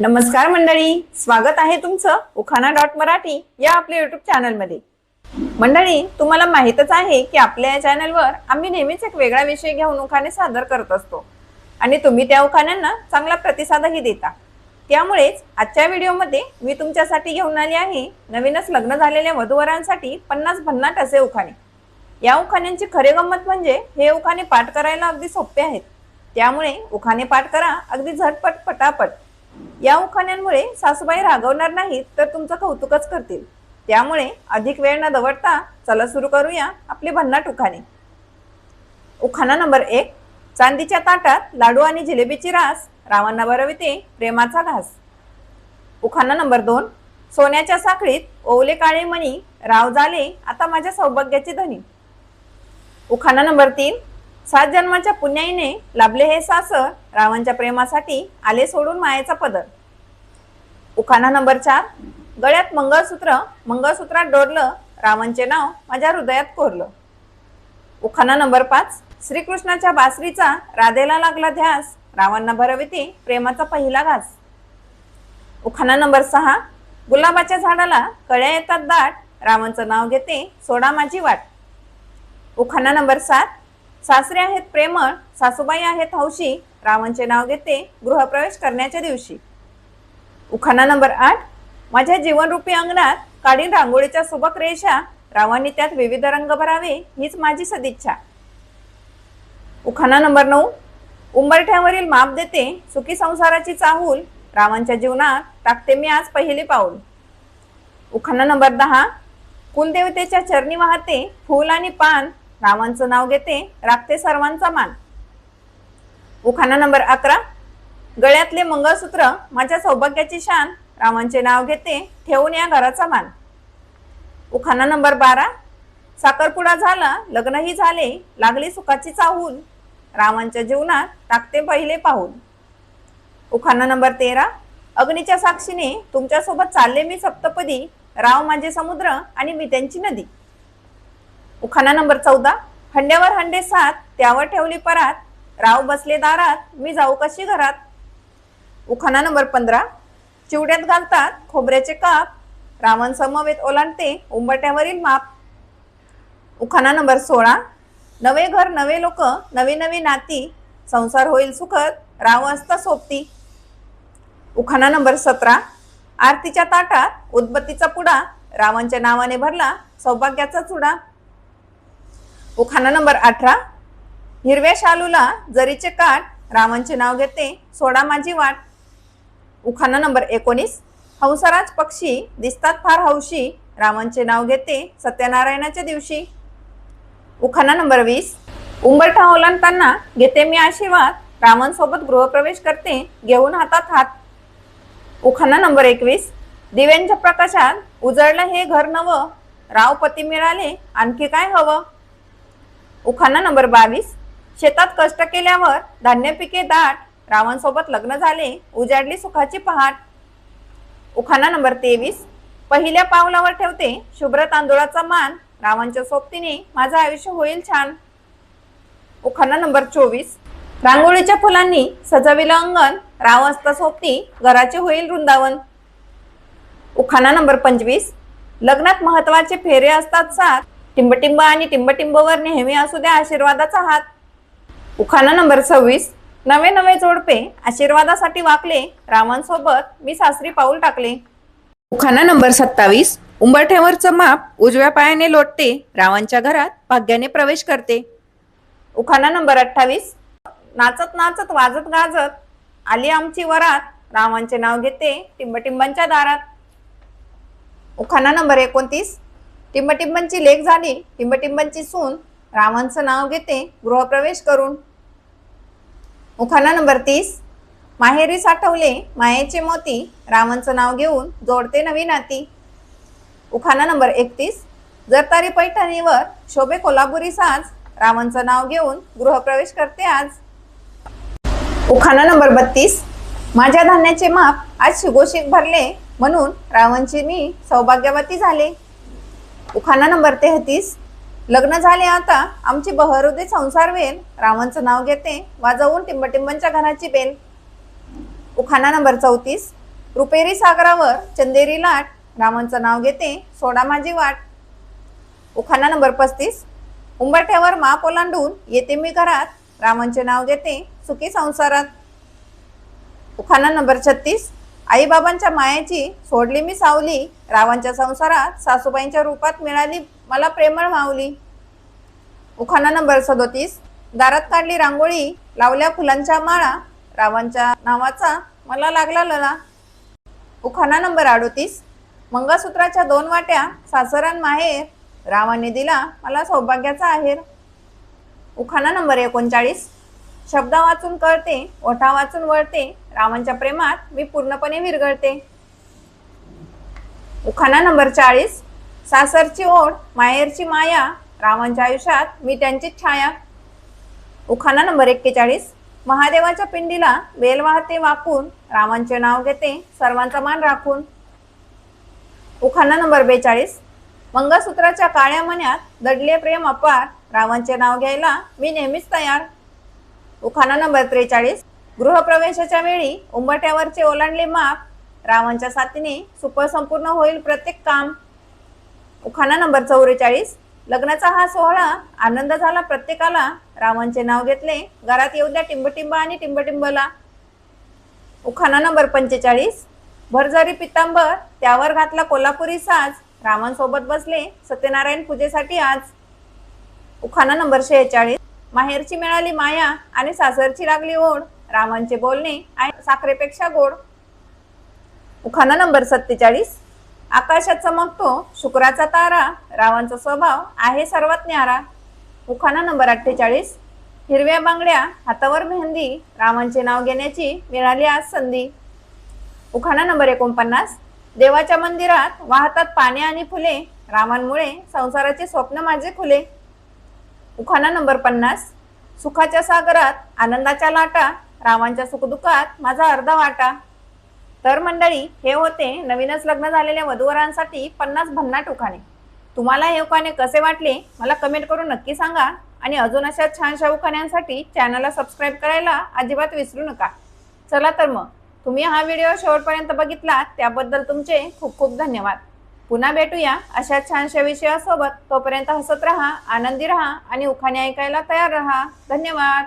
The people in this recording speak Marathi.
नमस्कार मंडळी, स्वागत आहे तुमचं उखाणा.मराठी या आपल्या युट्यूब चॅनलमध्ये। मंडळी, तुम्हाला माहीतच आहे की आपल्या या चॅनलवर आम्ही नेहमीच एक वेगळा विषय घेऊन उखाणे सादर करत असतो आणि तुम्ही त्या उखाण्यांना चांगला प्रतिसादही देता। त्यामुळेच आजच्या व्हिडिओमध्ये मी तुमच्यासाठी घेऊन आली आहे नवीनच लग्न झालेल्या वधूवरांसाठी 50 भन्नाट असे उखाणे। या उखाण्यांची खरी गंमत म्हणजे हे उखाणे पाठ करायला अगदी सोपे आहेत, त्यामुळे उखाणे पाठ करा अगदी झटपट पटापट। या उखाण्यांमुळे सासूबाई रागवणार नाहीत तर तुमचं कौतुकच करतील। त्यामुळे अधिक वेळ न दवडता चला सुरू करूया आपले भन्नाट उखाणे। उखाणा नंबर 1, चांदीच्या ताटात लाडू आणि जिलेबीची रास, रावांना बरविते प्रेमाचा घास। उखाणा नंबर 2, सोन्याच्या साखळीत ओवले काळे मणी, राव झाले आता माझ्या सौभाग्याची धनी। उखाणा नंबर 3, 7 जन्माच्या पुण्याईने लाभले हे सासर, रावांच्या प्रेमासाठी आले सोडून मायेचा पदर। उखाणा नंबर 4, गळ्यात मंगळसूत्र, मंगळसूत्रात डोरलं, रावांचे नाव माझ्या हृदयात कोरलं। उखाणा नंबर 5, श्रीकृष्णाच्या बासरीचा राधेला लागला ध्यास, रावांना भरविते प्रेमाचा पहिला घास। उखाणा नंबर 6, गुलाबाच्या झाडाला कळ्या येतात दाट, रावांचं नाव घेते सोडा माझी वाट। उखाणा नंबर 7, सासरे आहेत प्रेमळ, सासूबाई आहेत हौशी, रावांचे नाव घेते गृहप्रवेश करण्याच्या दिवशी। उखाणा नंबर 8, माझ्या जीवनरूपी अंगणात काढीन रांगोळीच्या सुबक रेषा, रावांनी त्यात विविध रंग भरावे हीच माझी सदिच्छा। उखाणा नंबर 9, उंबरठ्यावरील माप देते सुखी संसाराची चाहूल, रावांच्या जीवनात टाकते मी आज पहिली पाऊल। उखाणा नंबर 10, कुलदेवतेच्या चरणी वाहते फूल आणि पान, रावांचं नाव घेते राखते सर्वांचा मान। उखाणा नंबर 11, गळ्यातले मंगळसूत्र माझ्या सौभाग्याची शान, रावांचे नाव घेते ठेवून या घराचा मान। उखाणा नंबर 12, साखरपुडा झाला लग्नही झाले, लागली सुखाची चाहूल, रावांच्या जीवनात टाकते पहिले पाऊल। उखाणा नंबर 13, अग्नीच्या साक्षीने तुमच्यासोबत चालले मी सप्तपदी, राव माझे समुद्र आणि मी त्यांची नदी। उखाणा नंबर 14, हंड्यावर हंडे 7 त्यावर ठेवली परात, राव बसले दारात मी जाऊ कशी घरात। उखाणा नंबर 15, चिवड्यात घालतात खोबऱ्याचे काप, रावण समवेत ओलांडते उंबरठ्यावरील माप। उखाणा नंबर 16, नवे घर नवे लोक नवी नवी नाती, संसार होईल सुखद राव असता सोबती। उखाणा नंबर 17, आरतीच्या ताटात उदबत्तीचा पुडा, रावांच्या नावाने भरला सौभाग्याचा चुडा। उखाणा नंबर 18, हिरव्या शालूला जरीचे काठ, रावांचे नाव घेते सोडा माझी वाट। उखाणा नंबर 19, हंसराज पक्षी दिसतात फार हौशी, रावांचे नाव घेते सत्यनारायणाच्या दिवशी। उखाणा नंबर 20, उंबरठा ओलांडताना घेते मी आशीर्वाद, रावांसोबत गृहप्रवेश करते घेऊन हातात हात। उखाणा नंबर 21, दिव्यांच्या प्रकाशात उजळलं हे घर नवं, राव पती मिळाले आणखी काय हवं। उखाणा नंबर 22, शेतात कष्ट केल्यावर धान्य पिके दाट, रावांसोबत लग्न झाले उजाडली सुखाची पहाट। उखाणा नंबर 23, पहिल्या पावलावर ठेवते शुभ्र तांदूळाचा मान, रावांच्या सोबतीने माझं आयुष्य होईल छान। उखाणा नंबर 24, रांगोळीच्या फुलांनी सजविलं अंगण, राव असता सोबती घराचे होईल वृंदावन। उखाणा नंबर 25, लग्नात महत्वाचे फेरे असतात 7, टिंबटिंब आणि टिंबटिंबवर नेहमी असू द्या आशीर्वादाचा हात। उखाणा नंबर 26, नवे नवे जोडपे आशीर्वादासाठी वाकले, रावांसोबत मी सासरी पाऊल टाकले। उखाणा नंबर 27, उंबरठ्यावरचं माप उजव्या पायाने लोटते, रावांच्या घरात भाग्याने प्रवेश करते। उखाणा नंबर 28, नाचत नाचत वाजत गाजत आली आमची वरात, रावांचे नाव घेते टिंबटिंबांच्या दारात। उखाणा नंबर 29, टिंबटिंबांची लेक झाली टिंबटिंबांची सून, रावांचं नाव घेते गृहप्रवेश करून। उखाणा नंबर 30, माहेरी साठवले मायेचे मोती, रावांचं नाव घेऊन जोडते नवी नाती। उखाणा नंबर 31, जरतारी पैठणीवर शोभे कोल्हापुरी साज, रावांचं नाव घेऊन गृहप्रवेश करते आज। उखाणा नंबर 32, माझ्या धान्याचे माप आज शिगोशिक भरले, म्हणून रावांची मी सौभाग्यवती झाले। उखाणा नंबर 33, लग्न झाले आता आमची बहरुदे संसार वेल, रावांचं नाव घेते वाजवून टिंबटिंबांच्या घराची बेल। उखाणा नंबर 34, रुपेरी सागरावर चंदेरी लाट, रामांचं नाव घेते सोडा माझी वाट. उखाणा नंबर 35. उंबरठ्यावर माप ओलांडून येते मी घरात, रामांचे नाव घेते सुखी संसारात. उखाणा नंबर 36. आईबाबांच्या मायेची सोडली मी सावली, रावांच्या संसारात सासूबाईंच्या रूपात मिळाली मला प्रेमळ माऊली. उखाणा नंबर 37. दारात काढली रांगोळी, लावल्या फुलांच्या माळा, रावांच्या नावाचा मला लागला लळा. उखाणा नंबर 38. मंगळसूत्राच्या 2 वाट्या सासरान माहेर, रावाने दिला मला सौभाग्याचा आहेर. उखाणा नंबर 39. शब्द वाचून कळते, ओठा वाचून वळते, रावांच्या प्रेमात मी पूर्णपणे विरघळते. उखाणा नंबर 40. सासरची ओढ माहेरची माया, रावांच्या आयुष्यात मी त्यांची छाया. उखाणा नंबर 41. महादेवाच्या पिंडीला बेल वाहते वाकून, रामांचे नाव घेते सर्वांचा मान राखून. उखाणा नंबर 42. मंगळसूत्राच्या काळ्या मण्यात दडले प्रेम अपार, रावांचे नाव घ्यायला मी नेहमीच तयार. उखाणा नंबर 43. गृहप्रवेशाच्या वेळी उंबरठ्यावरचे ओलांडले माप, रावांच्या साथीने सुपर संपूर्ण होईल प्रत्येक काम. उखाणा नंबर 44. लग्नाचा हा सोहळा आनंद झाला प्रत्येकाला, रावांचे नाव घेतले घरात येऊ द्या टिंबटिंब आणि टिंबटिंबला. उखाणा नंबर 45. भरजरी पितांबर त्यावर घातला कोल्हापुरी साज, रामांसोबत बसले सत्यनारायण पूजेसाठी आज. उखाणा नंबर 46. माहेरची मिळाली माया आणि सासरची लागली ओढ, रामांचे बोलणे आहे साखरेपेक्षा गोड. उखाणा नंबर 47. आकाशात चमकतो शुक्राचा तारा, रावांचा स्वभाव आहे सर्वात न्यारा. उखाणा नंबर 48. हिरव्या बांगड्या हातावर मेहंदी, रामांचे नाव घेण्याची मिळाली आज संधी. उखाणा नंबर 49. देवाच्या मंदिरात वाहतात पाने आणि फुले, रामांमुळे संसाराचे स्वप्न माझे खुले. उखाणा नंबर 50. सुखाच्या सागरात आनंदाच्या लाटा, रामांच्या सुखदुःखात माझा अर्धा वाटा. तर मंडळी, हे होते नवीनच लग्न झालेल्या वधूवरांसाठी 50 भन्नाट उखाणे. तुम्हाला हे उखाणे कसे वाटले मला कमेंट करून नक्की सांगा आणि अजून अशा छानशा उखाण्यांसाठी चॅनलला सबस्क्राईब करायला अजिबात विसरू नका. चला तर मग, तुम्ही हा व्हिडिओ शेवटपर्यंत बघितला त्याबद्दल तुमचे खूप खूप धन्यवाद. पुन्हा भेटूया अशा छानशा विषयासोबत. तोपर्यंत हसत राहा, आनंदी राहा आणि उखाणे ऐकायला तयार राहा. धन्यवाद.